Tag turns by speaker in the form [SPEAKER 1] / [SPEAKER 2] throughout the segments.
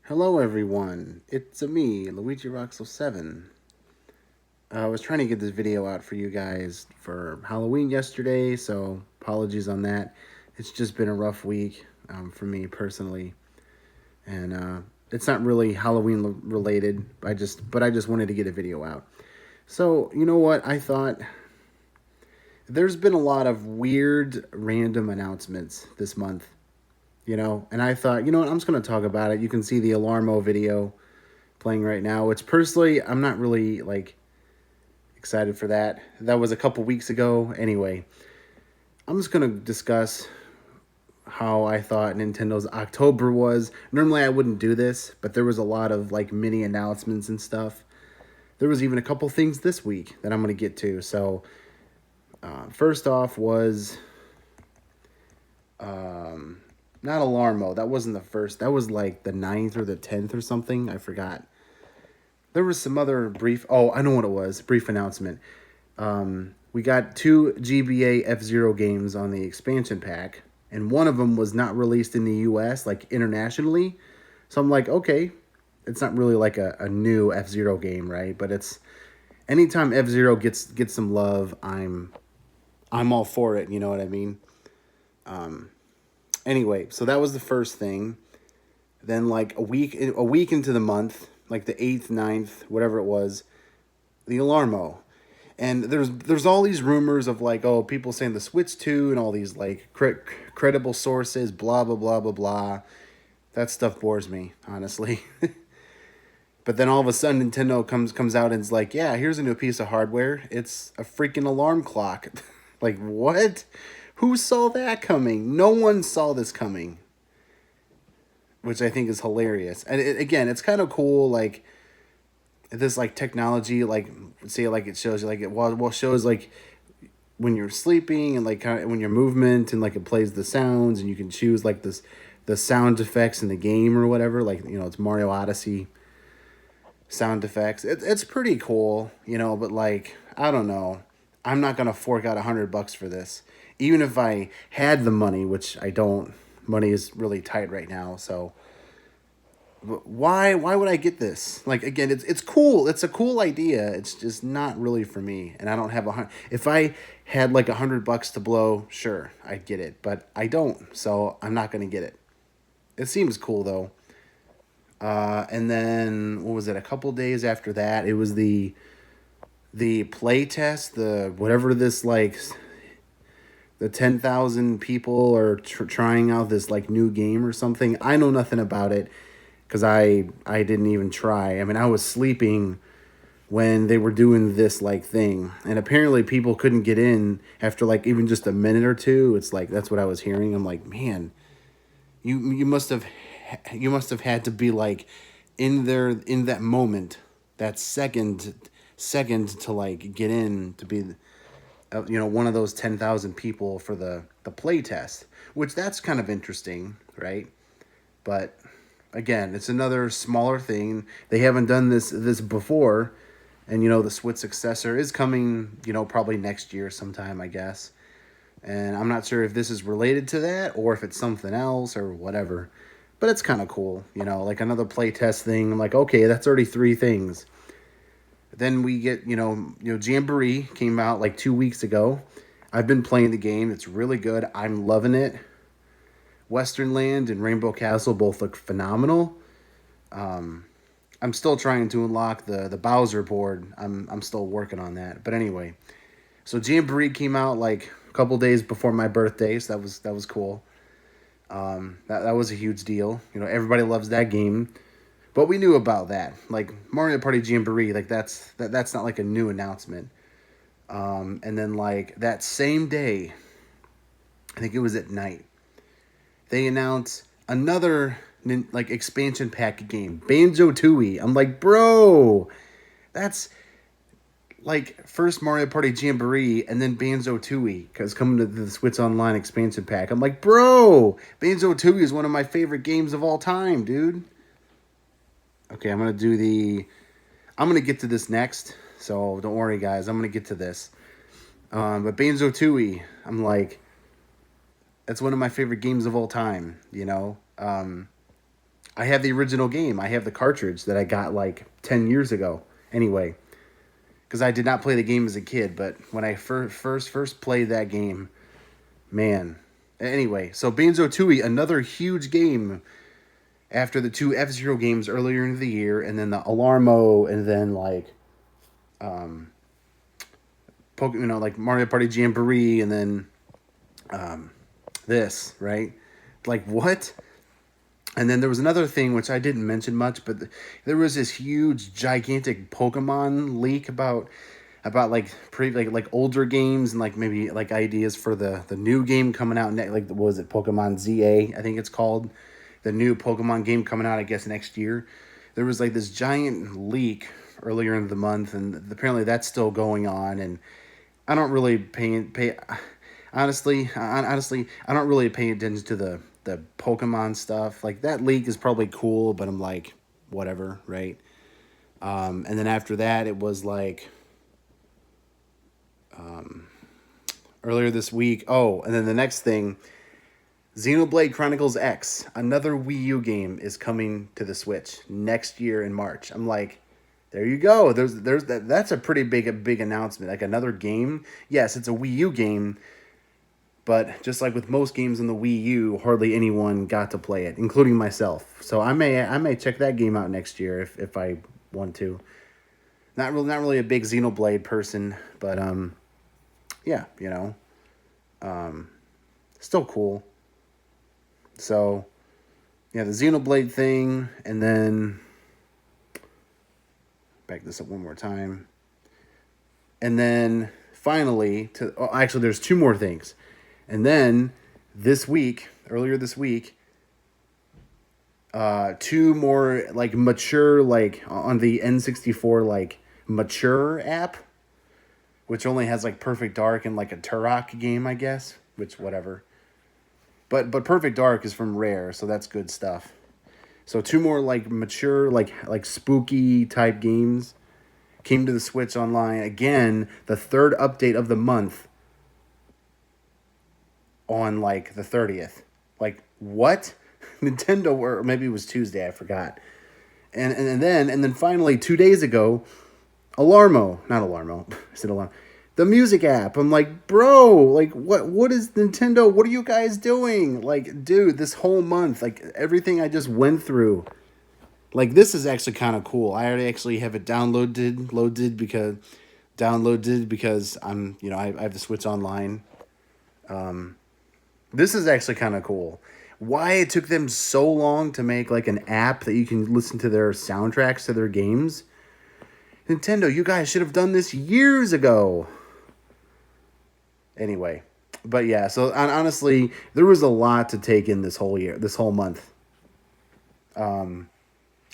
[SPEAKER 1] Hello everyone, it's me, Luigi Roxo 7. I was trying to get this video out for you guys for Halloween yesterday, so apologies on that. It's just been a rough week for me personally, and it's not really Halloween related. But I just wanted to get a video out. So you know what? I thought there's been a lot of weird, random announcements this month. And I thought, you know what? I'm just gonna talk about it. You can see the Alarmo video playing right now, which personally I'm not really like excited for that. That was a couple weeks ago. Anyway, I'm just gonna discuss how I thought Nintendo's October was. Normally I wouldn't do this, but there was a lot of like mini announcements and stuff. There was even a couple things this week that I'm gonna get to. So first off was not Alarmo. That wasn't the first. That was like the 9th or the 10th or something. I forgot. There was some other brief. Oh, I know what it was. Brief announcement. We got two GBA F Zero games on the expansion pack, and one of them was not released in the US, like internationally. So I'm like, okay, it's not really like a new F Zero game, right? But it's anytime F Zero gets some love, I'm all for it. You know what I mean? Anyway, so that was the first thing. Then like a week into the month, like the 8th, 9th, whatever it was, the Alarmo. And there's all these rumors of like, oh, people saying the Switch 2 and all these like credible sources, blah blah blah blah blah. That stuff bores me, honestly. But then all of a sudden Nintendo comes out and is like, yeah, here's a new piece of hardware. It's a freaking alarm clock. Like what? Who saw that coming? No one saw this coming, which I think is hilarious. And again, it's kind of cool. Like this, like technology, like say, like it shows you, like it well shows like when you're sleeping and like kind of when your movement and like it plays the sounds and you can choose like the sound effects in the game or whatever. Like it's Mario Odyssey sound effects. It's pretty cool, But like I don't know, I'm not gonna fork out $100 for this, even if I had the money, which I don't. Money is really tight right now, so why would I get this? Like again, it's cool. It's a cool idea. It's just not really for me, and I don't have If I had like $100 to blow, sure, I'd get it, but I don't, so I'm not gonna get it. It seems cool though. And then what was it? A couple days after that, it was the play test, the whatever this like the 10,000 people are trying out this like new game or something. I know nothing about it because I didn't even try. I mean, I was sleeping when they were doing this like thing, and apparently people couldn't get in after like even just a minute or two. It's like that's what I was hearing. I'm like, man, you must have had to be like in there in that moment, that second to like get in to be one of those 10,000 people for the play test, which that's kind of interesting, right? But again, it's another smaller thing. They haven't done this before, and the Switch successor is coming. Probably next year sometime, I guess. And I'm not sure if this is related to that or if it's something else or whatever. But it's kind of cool, like another playtest thing. I'm like, okay, that's already three things. Then we get, Jamboree came out like 2 weeks ago. I've been playing the game. It's really good. I'm loving it. Western Land and Rainbow Castle both look phenomenal. I'm still trying to unlock the Bowser board. I'm still working on that. But anyway, so Jamboree came out like a couple days before my birthday, so that was cool. That was a huge deal. Everybody loves that game. But we knew about that. Like Mario Party Jamboree, like that's not like a new announcement. And then like that same day, I think it was at night, they announced another like expansion pack game, Banjo Tooie. I'm like, bro, that's like first Mario Party Jamboree and then Banjo Tooie because coming to the Switch Online expansion pack. I'm like, bro, Banjo Tooie is one of my favorite games of all time, dude. Okay, I'm gonna get to this next, so don't worry, guys. I'm gonna get to this. But Banjo Tooie, I'm like, that's one of my favorite games of all time. I have the original game. I have the cartridge that I got like 10 years ago. Anyway, because I did not play the game as a kid, but when I first played that game, man. Anyway, so Banjo-Tooie, another huge game after the two F-Zero games earlier in the year, and then the Alarmo, and then like like Mario Party Jamboree, and then this, right? Like what? And then there was another thing which I didn't mention much, but there was this huge, gigantic Pokemon leak about like older games and like maybe like ideas for the new game coming out next. Like what was it, Pokemon ZA? I think it's called, the new Pokemon game coming out, I guess next year. There was like this giant leak earlier in the month, and apparently that's still going on. And I don't really pay honestly, I don't really pay attention to the Pokemon stuff. Like that leak is probably cool, but I'm like, whatever, right? And then after that, it was like earlier this week. Oh, and then the next thing, Xenoblade Chronicles X, another Wii U game, is coming to the Switch next year in March. I'm like, there you go. That's a pretty big announcement. Like another game. Yes, it's a Wii U game, but just like with most games on the Wii U, hardly anyone got to play it, including myself. So I may check that game out next year if I want to. Not really a big Xenoblade person, but yeah, still cool. So yeah, the Xenoblade thing, and then back this up one more time, and then finally actually there's two more things, and then earlier this week, two more like mature, like on the N64 like mature app, which only has like Perfect Dark and like a Turok game, I guess, which whatever. But Perfect Dark is from Rare, so that's good stuff. So two more like mature, like spooky type games came to the Switch Online again. The third update of the month on like the 30th. Like what? Nintendo, or maybe it was Tuesday, I forgot. And then finally 2 days ago, not Alarmo. I said Alarm. The music app. I'm like, bro, like what is Nintendo? What are you guys doing? Like, dude, this whole month, like everything I just went through. Like this is actually kind of cool. I already actually have it downloaded because I have the Switch Online. This is actually kind of cool. Why it took them so long to make like an app that you can listen to their soundtracks to their games. Nintendo, you guys should have done this years ago. Anyway, but yeah, so honestly, there was a lot to take in this whole month. And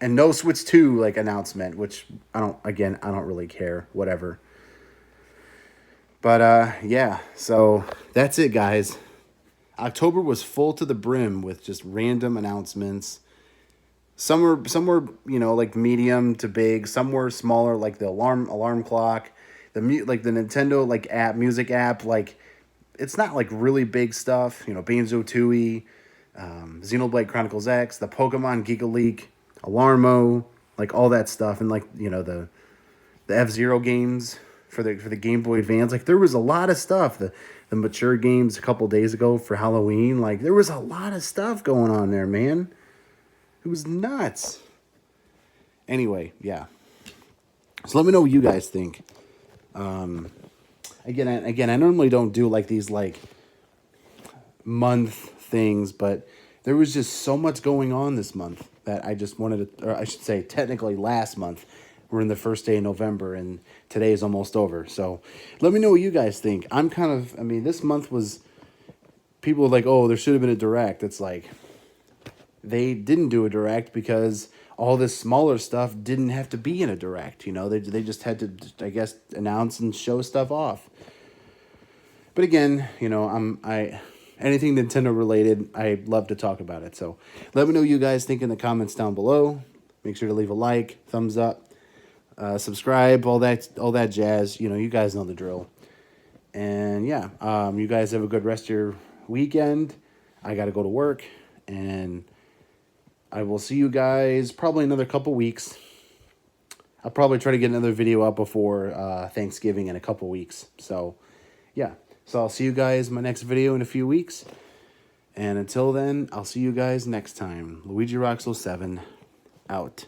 [SPEAKER 1] no Switch 2 like announcement, which I don't really care, whatever. But yeah, so that's it, guys. October was full to the brim with just random announcements. Some were like medium to big. Some were smaller, like the alarm clock, like the Nintendo like music app. Like it's not like really big stuff. Banjo-Tooie, Xenoblade Chronicles X, the Pokemon Giga Leak, Alarmo, like all that stuff, and like the F-Zero games for the Game Boy Advance. Like there was a lot of stuff. The mature games a couple days ago for Halloween. Like there was a lot of stuff going on there, man. It was nuts. Anyway, yeah. So let me know what you guys think. Again, I normally don't do like these like month things, but there was just so much going on this month that I just wanted to, or I should say, technically last month. We're in the first day of November, and today is almost over. So let me know what you guys think. This month was, people were like, oh, there should have been a direct. It's like, they didn't do a direct because all this smaller stuff didn't have to be in a direct. They just had to, I guess, announce and show stuff off. But again, anything Nintendo related, I love to talk about it. So let me know what you guys think in the comments down below. Make sure to leave a like, thumbs up, subscribe, all that jazz. You guys know the drill. And yeah, you guys have a good rest of your weekend. I got to go to work, and I will see you guys probably another couple weeks. I'll probably try to get another video up before Thanksgiving in a couple weeks. So, yeah. So I'll see you guys in my next video in a few weeks. And until then, I'll see you guys next time. Luigi Roxo 7 out.